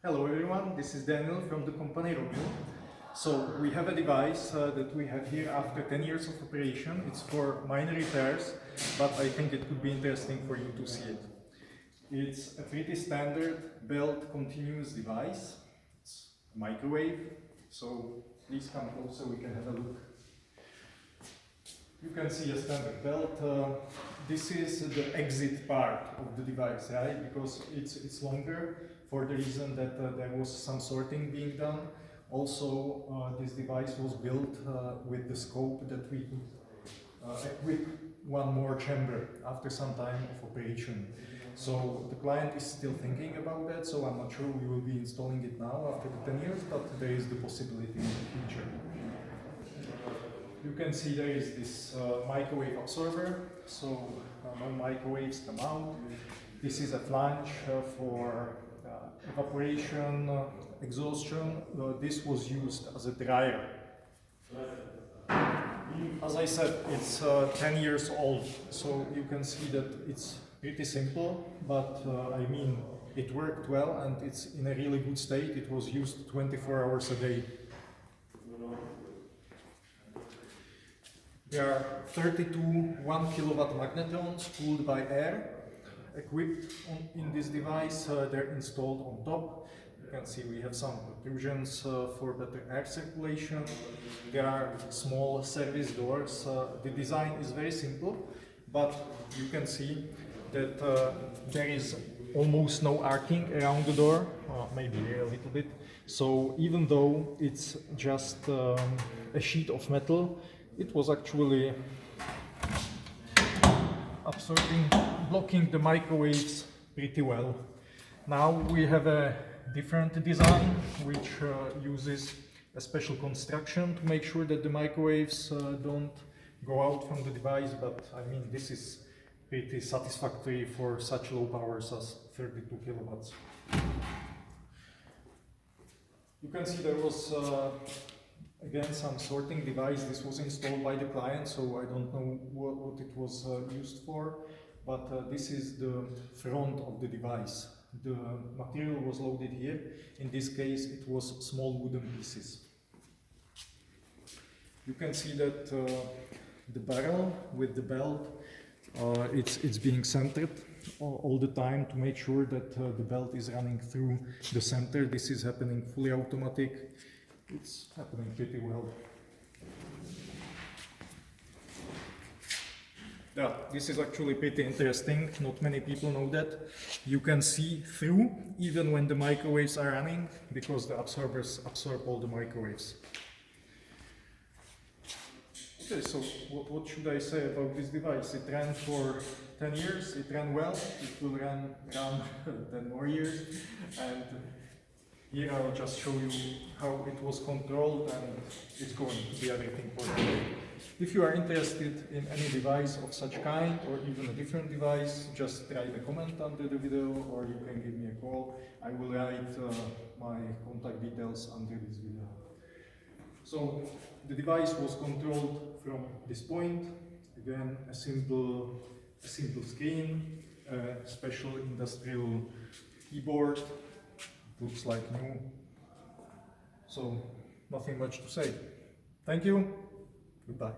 Hello everyone, this is Daniel from the company Romeo. So we have a device that we have here after 10 years of operation. It's for minor repairs, but I think it could be interesting for you to see it. It's a pretty standard belt continuous device. It's a microwave, so please come closer, we can have a look. You can see a standard belt. This is the exit part of the device, right? Because it's longer for the reason that there was some sorting being done. Also, this device was built with the scope that we equip one more chamber after some time of operation. So the client is still thinking about that, so I'm not sure we will be installing it now after the 10 years, but there is the possibility in the future. You can see there is this microwave absorber, so no microwaves come out. This is a flange for evaporation, exhaustion. This was used as a dryer. As I said, it's 10 years old, so you can see that it's pretty simple, but I mean, it worked well and it's in a really good state. It was used 24 hours a day. There are 32 1 kilowatt magnetons cooled by air equipped in this device. They're installed on top. You can see we have some protrusions for better air circulation. There are small service doors. The design is very simple, but you can see that there is almost no arcing around the door, maybe a little bit. So even though it's just a sheet of metal, it was actually absorbing, blocking the microwaves pretty well. Now we have a different design which uses a special construction to make sure that the microwaves don't go out from the device, but I mean this is pretty satisfactory for such low powers as 32 kilowatts. You can see there was again some sorting device. This was installed by the client, so I don't know what it was used for, but this is the front of the device. The material was loaded here. In this case it was small wooden pieces. You can see that the barrel with the belt, it's being centered all the time to make sure that the belt is running through the center. This is happening fully automatic. It's happening pretty well. Yeah, this is actually pretty interesting. Not many people know that. You can see through even when the microwaves are running, because the absorbers absorb all the microwaves. Okay, so what should I say about this device? It ran for 10 years, it ran well, it will run around 10 more years, and here I'll just show you how it was controlled, and it's going to be everything for today. If you are interested in any device of such kind, or even a different device, just write a comment under the video, or you can give me a call. I will write my contact details under this video. So the device was controlled from this point. Again, a simple screen, a special industrial keyboard. Looks like new. So nothing much to say. Thank you. Goodbye.